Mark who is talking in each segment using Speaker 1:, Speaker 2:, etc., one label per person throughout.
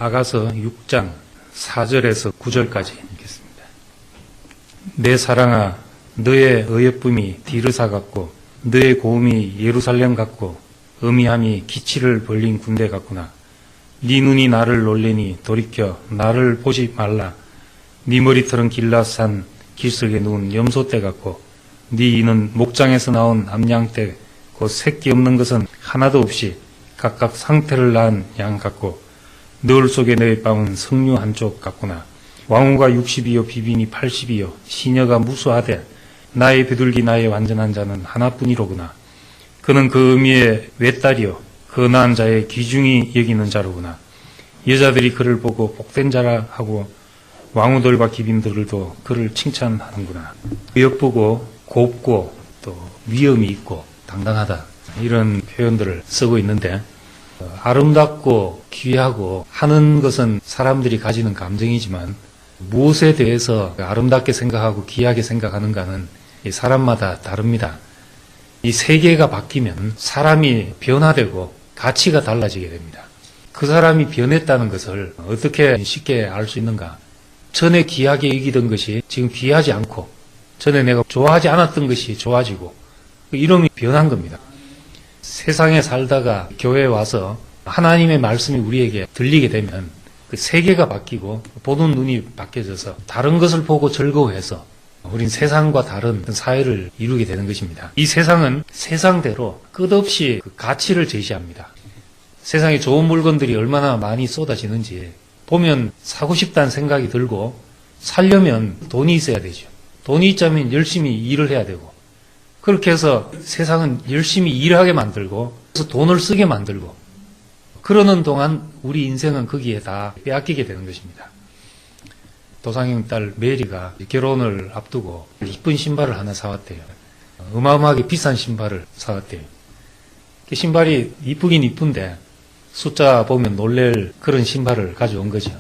Speaker 1: 아가서 6장 4절에서 9절까지 읽겠습니다. 내 사랑아, 너의 어여쁨이 디르사 같고 너의 고음이 예루살렘 같고 음이함이 기치를 벌린 군대 같구나. 네 눈이 나를 놀래니 돌이켜 나를 보지 말라. 네 머리털은 길라산 길석에 누운 염소떼 같고 네 이는 목장에서 나온 암양떼 곧 새끼 없는 것은 하나도 없이 각각 상태를 낳은 양 같고 너울 속에 너의 뺨은 석류 한쪽 같구나. 왕후가 60이요 비빈이 80이요 시녀가 무수하되 나의 비둘기 나의 완전한 자는 하나뿐이로구나. 그는 그 의미의 외딸이요 그 낳은 자의 귀중히 여기는 자로구나. 여자들이 그를 보고 복된 자라 하고 왕후들과 기빈들도 그를 칭찬하는구나. 예쁘고 곱고 또 위엄이 있고 당당하다, 이런 표현들을 쓰고 있는데, 아름답고 귀하고 하는 것은 사람들이 가지는 감정이지만 무엇에 대해서 아름답게 생각하고 귀하게 생각하는가는 사람마다 다릅니다. 이 세계가 바뀌면 사람이 변화되고 가치가 달라지게 됩니다. 그 사람이 변했다는 것을 어떻게 쉽게 알 수 있는가? 전에 귀하게 여기던 것이 지금 귀하지 않고, 전에 내가 좋아하지 않았던 것이 좋아지고, 이름이 변한 겁니다. 세상에 살다가 교회에 와서 하나님의 말씀이 우리에게 들리게 되면 그 세계가 바뀌고 보는 눈이 바뀌어져서 다른 것을 보고 즐거워해서 우린 세상과 다른 사회를 이루게 되는 것입니다. 이 세상은 세상대로 끝없이 그 가치를 제시합니다. 세상에 좋은 물건들이 얼마나 많이 쏟아지는지 보면 사고 싶다는 생각이 들고, 살려면 돈이 있어야 되죠. 돈이 있자면 열심히 일을 해야 되고, 그렇게 해서 세상은 열심히 일하게 만들고 그래서 돈을 쓰게 만들고, 그러는 동안 우리 인생은 거기에 다 빼앗기게 되는 것입니다. 도상형 딸 메리가 결혼을 앞두고 이쁜 신발을 하나 사왔대요. 어마어마하게 비싼 신발을 사왔대요. 그 신발이 이쁘긴 이쁜데 숫자 보면 놀랄 그런 신발을 가져온 거죠.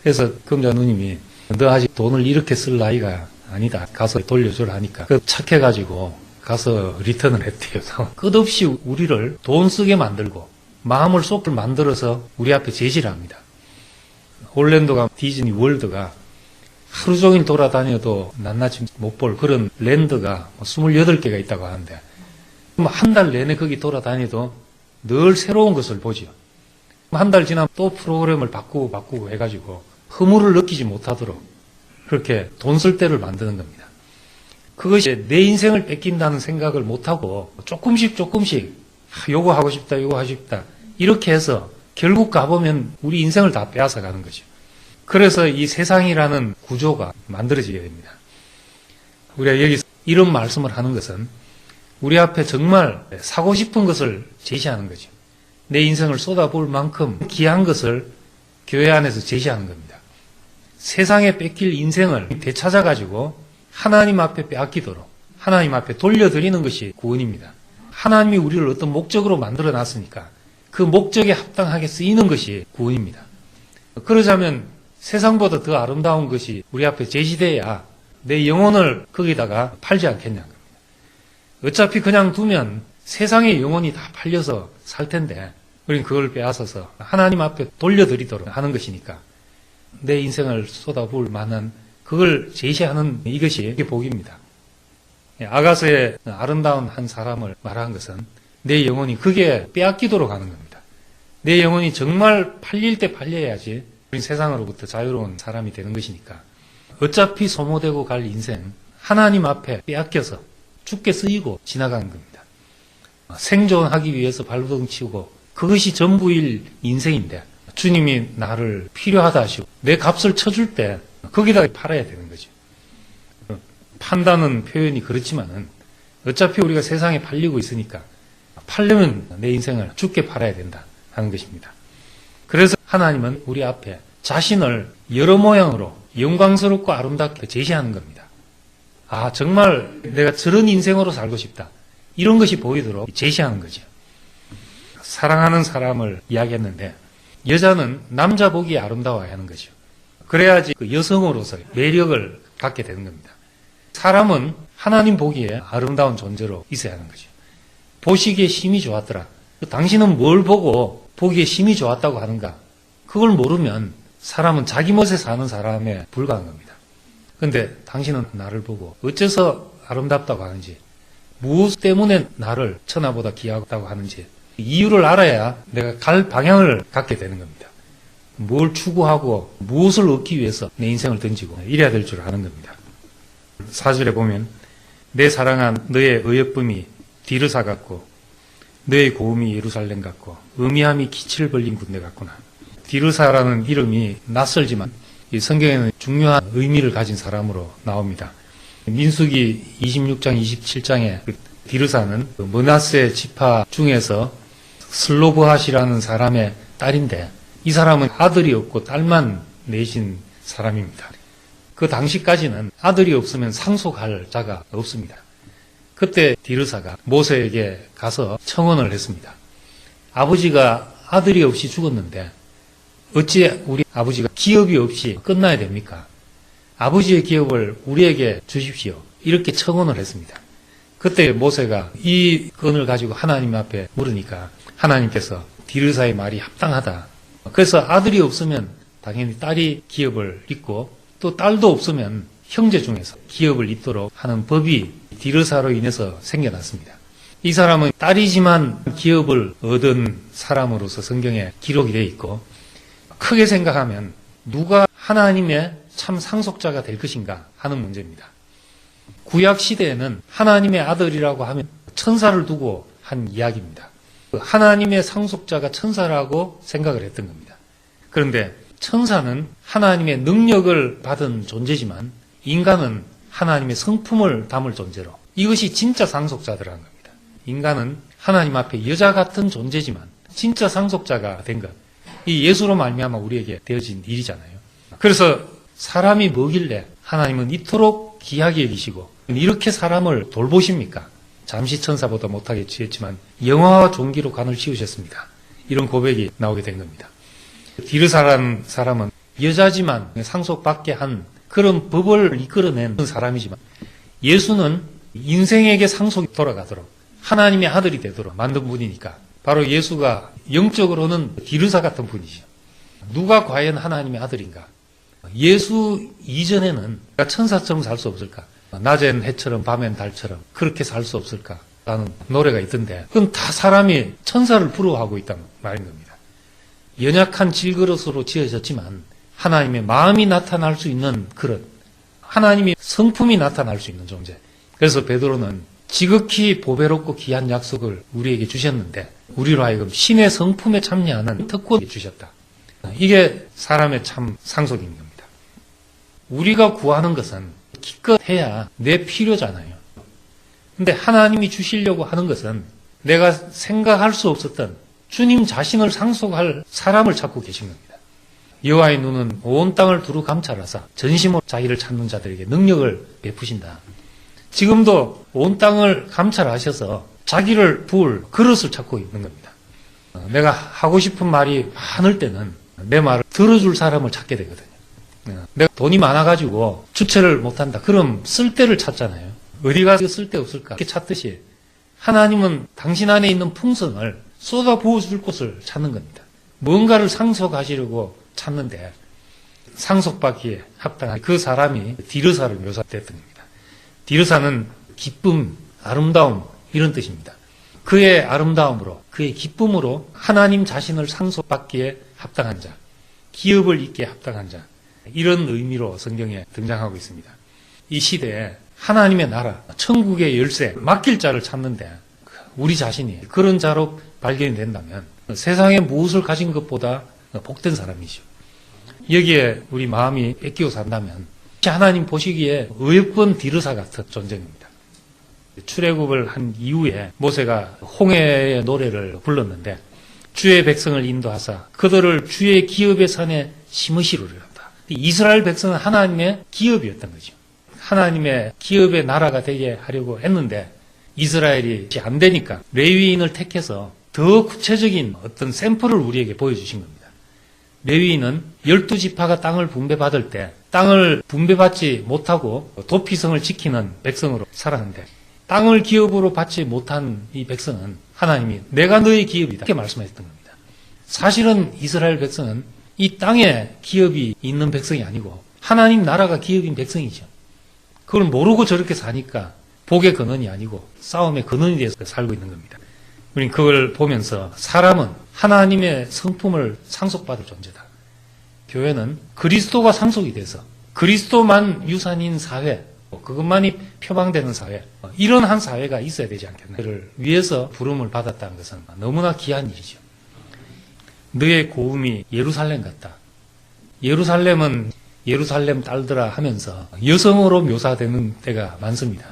Speaker 1: 그래서 금자 누님이 너 아직 돈을 이렇게 쓸 나이가 아니다, 가서 돌려주라 하니까 착해가지고 가서 리턴을 했대요. 끝없이 우리를 돈 쓰게 만들고 마음을 쏙을 만들어서 우리 앞에 제시를 합니다. 올랜도가 디즈니 월드가 하루 종일 돌아다녀도 낱낱이 못 볼 그런 랜드가 28개가 있다고 하는데, 한 달 내내 거기 돌아다녀도 늘 새로운 것을 보죠. 한 달 지나면 또 프로그램을 바꾸고 해가지고 허물을 느끼지 못하도록 그렇게 돈 쓸 때를 만드는 겁니다. 그것이 내 인생을 뺏긴다는 생각을 못하고 조금씩 요거 하고 싶다, 요거 하고 싶다, 이렇게 해서 결국 가보면 우리 인생을 다 빼앗아 가는 거죠. 그래서 이 세상이라는 구조가 만들어지게 됩니다. 우리가 여기서 이런 말씀을 하는 것은 우리 앞에 정말 사고 싶은 것을 제시하는 거죠. 내 인생을 쏟아부을 만큼 귀한 것을 교회 안에서 제시하는 겁니다. 세상에 뺏길 인생을 되찾아가지고 하나님 앞에 빼앗기도록 하나님 앞에 돌려드리는 것이 구원입니다. 하나님이 우리를 어떤 목적으로 만들어 놨으니까 그 목적에 합당하게 쓰이는 것이 구원입니다. 그러자면 세상보다 더 아름다운 것이 우리 앞에 제시돼야 내 영혼을 거기다가 팔지 않겠냐는 겁니다. 어차피 그냥 두면 세상의 영혼이 다 팔려서 살 텐데 우리는 그걸 빼앗아서 하나님 앞에 돌려드리도록 하는 것이니까 내 인생을 쏟아부을 만한 그걸 제시하는 이것이 복입니다. 아가서의 아름다운 한 사람을 말한 것은 내 영혼이 그게 빼앗기도록 하는 겁니다. 내 영혼이 정말 팔릴 때 팔려야지 우리 세상으로부터 자유로운 사람이 되는 것이니까, 어차피 소모되고 갈 인생 하나님 앞에 빼앗겨서 죽게 쓰이고 지나가는 겁니다. 생존하기 위해서 발버둥 치고 그것이 전부일 인생인데 주님이 나를 필요하다 하시고 내 값을 쳐줄 때 거기다 팔아야 되는 거죠. 판다는 표현이 그렇지만은 어차피 우리가 세상에 팔리고 있으니까 팔려면 내 인생을 죽게 팔아야 된다 하는 것입니다. 그래서 하나님은 우리 앞에 자신을 여러 모양으로 영광스럽고 아름답게 제시하는 겁니다. 아, 정말 내가 저런 인생으로 살고 싶다, 이런 것이 보이도록 제시하는 거죠. 사랑하는 사람을 이야기했는데 여자는 남자 보기에 아름다워야 하는 거죠. 그래야지 그 여성으로서의 매력을 갖게 되는 겁니다. 사람은 하나님 보기에 아름다운 존재로 있어야 하는 거죠. 보시기에 심이 좋았더라. 당신은 뭘 보고 보기에 심이 좋았다고 하는가? 그걸 모르면 사람은 자기 멋에 사는 사람에 불과한 겁니다. 근데 당신은 나를 보고 어째서 아름답다고 하는지, 무엇 때문에 나를 천하보다 귀하다고 하는지 이유를 알아야 내가 갈 방향을 갖게 되는 겁니다. 뭘 추구하고 무엇을 얻기 위해서 내 인생을 던지고 이래야 될 줄 아는 겁니다. 4절에 보면 내 사랑한 너의 어여쁨이 디르사 같고 너의 고음이 예루살렘 같고 음이함이 기치를 벌린 군대 같구나. 디르사라는 이름이 낯설지만 이 성경에는 중요한 의미를 가진 사람으로 나옵니다. 민수기 26장 27장에 디르사는 므낫세 지파 중에서 슬로브핫이라는 사람의 딸인데 이 사람은 아들이 없고 딸만 내신 사람입니다. 그 당시까지는 아들이 없으면 상속할 자가 없습니다. 그때 디르사가 모세에게 가서 청원을 했습니다. 아버지가 아들이 없이 죽었는데 어찌 우리 아버지가 기업이 없이 끝나야 됩니까? 아버지의 기업을 우리에게 주십시오. 이렇게 청원을 했습니다. 그때 모세가 이 건을 가지고 하나님 앞에 물으니까 하나님께서 디르사의 말이 합당하다. 그래서 아들이 없으면 당연히 딸이 기업을 잇고 또 딸도 없으면 형제 중에서 기업을 잇도록 하는 법이 디르사로 인해서 생겨났습니다. 이 사람은 딸이지만 기업을 얻은 사람으로서 성경에 기록이 되어 있고 크게 생각하면 누가 하나님의 참 상속자가 될 것인가 하는 문제입니다. 구약 시대에는 하나님의 아들이라고 하면 천사를 두고 한 이야기입니다. 하나님의 상속자가 천사라고 생각을 했던 겁니다. 그런데 천사는 하나님의 능력을 받은 존재지만 인간은 하나님의 성품을 담을 존재로 이것이 진짜 상속자들이라는 겁니다. 인간은 하나님 앞에 여자 같은 존재지만 진짜 상속자가 된 것. 이 예수로 말미암아 우리에게 되어진 일이잖아요. 그래서 사람이 뭐길래 하나님은 이토록 귀하게 여기시고 이렇게 사람을 돌보십니까? 잠시 천사보다 못하게 지었지만 영화와 종기로 간을 씌우셨습니다. 이런 고백이 나오게 된 겁니다. 디르사라는 사람은 여자지만 상속받게 한 그런 법을 이끌어낸 사람이지만 예수는 인생에게 상속이 돌아가도록 하나님의 아들이 되도록 만든 분이니까 바로 예수가 영적으로는 디르사 같은 분이죠. 누가 과연 하나님의 아들인가? 예수 이전에는 천사처럼 살 수 없을까? 낮엔 해처럼 밤엔 달처럼 그렇게 살 수 없을까? 라는 노래가 있던데 그건 다 사람이 천사를 부러워하고 있단 말인 겁니다. 연약한 질그릇으로 지어졌지만 하나님의 마음이 나타날 수 있는 그릇, 하나님의 성품이 나타날 수 있는 존재. 그래서 베드로는 지극히 보배롭고 귀한 약속을 우리에게 주셨는데 우리로 하여금 신의 성품에 참여하는 특권을 주셨다. 이게 사람의 참 상속인 겁니다. 우리가 구하는 것은 기껏 해야 내 필요잖아요. 근데 하나님이 주시려고 하는 것은 내가 생각할 수 없었던 주님 자신을 상속할 사람을 찾고 계신 겁니다. 여호와의 눈은 온 땅을 두루 감찰하사 전심으로 자기를 찾는 자들에게 능력을 베푸신다. 지금도 온 땅을 감찰하셔서 자기를 부을 그릇을 찾고 있는 겁니다. 내가 하고 싶은 말이 많을 때는 내 말을 들어줄 사람을 찾게 되거든요. 내가 돈이 많아가지고 주체를 못한다. 그럼 쓸데를 찾잖아요. 어디 가서 쓸데없을까? 이렇게 찾듯이 하나님은 당신 안에 있는 풍성을 쏟아 부어줄 곳을 찾는 겁니다. 뭔가를 상속하시려고 찾는데 상속받기에 합당한 그 사람이 디르사를 묘사했던 겁니다. 디르사는 기쁨, 아름다움 이런 뜻입니다. 그의 아름다움으로, 그의 기쁨으로 하나님 자신을 상속받기에 합당한 자, 기업을 잇기에 합당한 자 이런 의미로 성경에 등장하고 있습니다. 이 시대에 하나님의 나라, 천국의 열쇠, 맡길 자를 찾는데 우리 자신이 그런 자로 발견이 된다면 세상에 무엇을 가진 것보다 복된 사람이죠. 여기에 우리 마음이 뺏기고 산다면 하나님 보시기에 어여쁜 디르사 같은 존재입니다. 출애굽을 한 이후에 모세가 홍해의 노래를 불렀는데 주의 백성을 인도하사 그들을 주의 기업의 산에 심으시리로다. 이스라엘 백성은 하나님의 기업이었던 거죠. 하나님의 기업의 나라가 되게 하려고 했는데 이스라엘이 안 되니까 레위인을 택해서 더 구체적인 어떤 샘플을 우리에게 보여주신 겁니다. 레위인은 12지파가 땅을 분배받을 때 땅을 분배받지 못하고 도피성을 지키는 백성으로 살았는데 땅을 기업으로 받지 못한 이 백성은 하나님이 내가 너의 기업이다 이렇게 말씀하셨던 겁니다. 사실은 이스라엘 백성은 이 땅에 기업이 있는 백성이 아니고 하나님 나라가 기업인 백성이죠. 그걸 모르고 저렇게 사니까 복의 근원이 아니고 싸움의 근원이 돼서 살고 있는 겁니다. 우리는 그걸 보면서 사람은 하나님의 성품을 상속받을 존재다. 교회는 그리스도가 상속이 돼서 그리스도만 유산인 사회, 그것만이 표방되는 사회, 이런 한 사회가 있어야 되지 않겠나. 그를 위해서 부름을 받았다는 것은 너무나 귀한 일이죠. 너의 고음이 예루살렘 같다. 예루살렘은 예루살렘 딸들아 하면서 여성으로 묘사되는 때가 많습니다.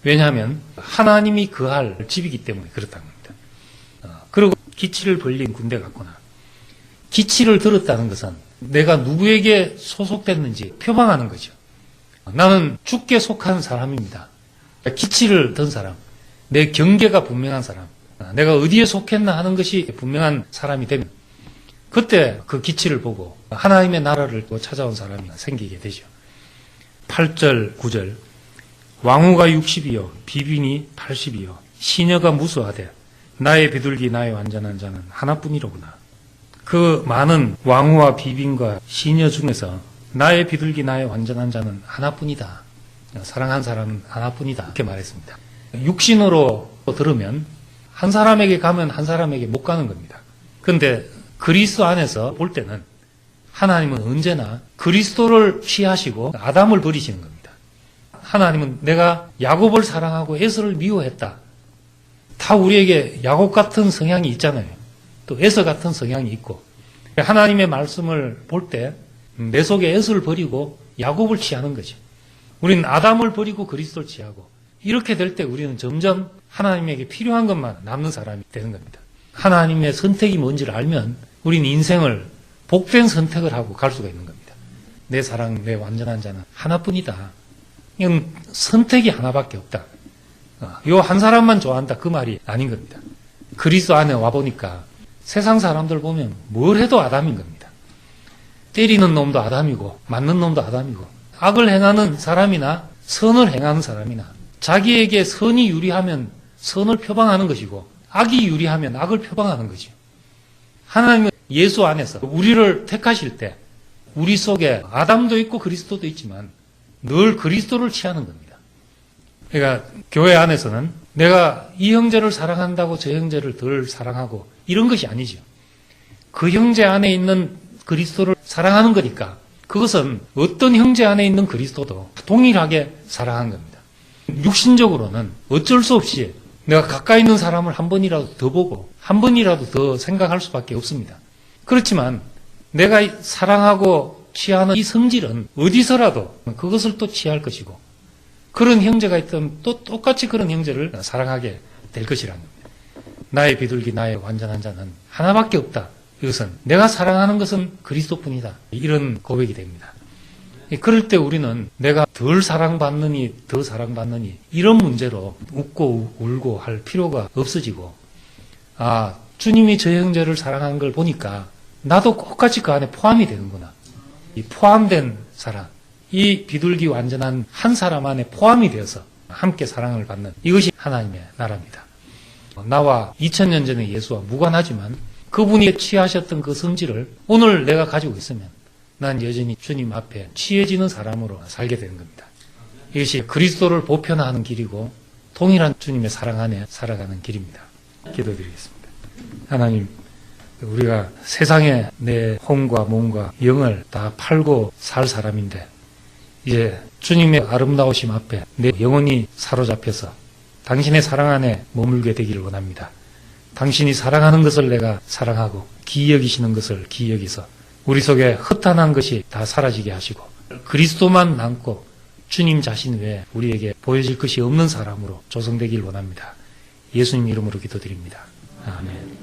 Speaker 1: 왜냐하면 하나님이 거할 집이기 때문에 그렇다는 겁니다. 그리고 기치를 벌린 군대 같구나. 기치를 들었다는 것은 내가 누구에게 소속됐는지 표방하는 거죠. 나는 주께 속한 사람입니다. 기치를 든 사람, 내 경계가 분명한 사람, 내가 어디에 속했나 하는 것이 분명한 사람이 되면 그때 그 기치를 보고 하나님의 나라를 찾아온 사람이 생기게 되죠. 8절, 9절 왕후가 60이요 비빈이 80이요 시녀가 무수하되 나의 비둘기 나의 완전한 자는 하나뿐이로구나. 그 많은 왕후와 비빈과 시녀 중에서 나의 비둘기 나의 완전한 자는 하나뿐이다. 사랑한 사람은 하나뿐이다. 이렇게 말했습니다. 육신으로 들으면 한 사람에게 가면 한 사람에게 못 가는 겁니다. 그런데 그리스도 안에서 볼 때는 하나님은 언제나 그리스도를 취하시고 아담을 버리시는 겁니다. 하나님은 내가 야곱을 사랑하고 에서를 미워했다. 다 우리에게 야곱 같은 성향이 있잖아요. 또 에서 같은 성향이 있고 하나님의 말씀을 볼 때 내 속에 에서를 버리고 야곱을 취하는 거죠. 우리는 아담을 버리고 그리스도를 취하고 이렇게 될 때 우리는 점점 하나님에게 필요한 것만 남는 사람이 되는 겁니다. 하나님의 선택이 뭔지를 알면 우리는 인생을 복된 선택을 하고 갈 수가 있는 겁니다. 내 사랑, 내 완전한 자는 하나뿐이다. 이건 선택이 하나밖에 없다. 요 한 사람만 좋아한다 그 말이 아닌 겁니다. 그리스도 안에 와보니까 세상 사람들 보면 뭘 해도 아담인 겁니다. 때리는 놈도 아담이고 맞는 놈도 아담이고 악을 행하는 사람이나 선을 행하는 사람이나 자기에게 선이 유리하면 선을 표방하는 것이고 악이 유리하면 악을 표방하는 거죠. 하나님은 예수 안에서 우리를 택하실 때 우리 속에 아담도 있고 그리스도도 있지만 늘 그리스도를 취하는 겁니다. 그러니까 교회 안에서는 내가 이 형제를 사랑한다고 저 형제를 덜 사랑하고 이런 것이 아니죠. 그 형제 안에 있는 그리스도를 사랑하는 거니까 그것은 어떤 형제 안에 있는 그리스도도 동일하게 사랑하는 겁니다. 육신적으로는 어쩔 수 없이 내가 가까이 있는 사람을 한 번이라도 더 보고 한 번이라도 더 생각할 수밖에 없습니다. 그렇지만 내가 사랑하고 취하는 이 성질은 어디서라도 그것을 또 취할 것이고 그런 형제가 있다면 또 똑같이 그런 형제를 사랑하게 될 것이라는 겁니다. 나의 비둘기 나의 완전한 자는 하나밖에 없다. 이것은 내가 사랑하는 것은 그리스도뿐이다. 이런 고백이 됩니다. 그럴 때 우리는 내가 덜 사랑받느니 더 사랑받느니 이런 문제로 웃고 울고 할 필요가 없어지고 주님이 저 형제를 사랑하는 걸 보니까 나도 똑같이 그 안에 포함이 되는구나. 이 포함된 사랑, 이 비둘기 완전한 한 사람 안에 포함이 되어서 함께 사랑을 받는 이것이 하나님의 나라입니다. 나와 2000년 전의 예수와 무관하지만 그분이 취하셨던 그 성질을 오늘 내가 가지고 있으면 난 여전히 주님 앞에 취해지는 사람으로 살게 되는 겁니다. 이것이 그리스도를 보편화하는 길이고 동일한 주님의 사랑 안에 살아가는 길입니다. 기도드리겠습니다. 하나님, 우리가 세상에 내 혼과 몸과 영을 다 팔고 살 사람인데 이제 주님의 아름다우심 앞에 내 영혼이 사로잡혀서 당신의 사랑 안에 머물게 되기를 원합니다. 당신이 사랑하는 것을 내가 사랑하고 기여기시는 것을 기여기서 우리 속에 허탄한 것이 다 사라지게 하시고 그리스도만 남고 주님 자신 외에 우리에게 보여질 것이 없는 사람으로 조성되길 원합니다. 예수님 이름으로 기도드립니다. 아멘.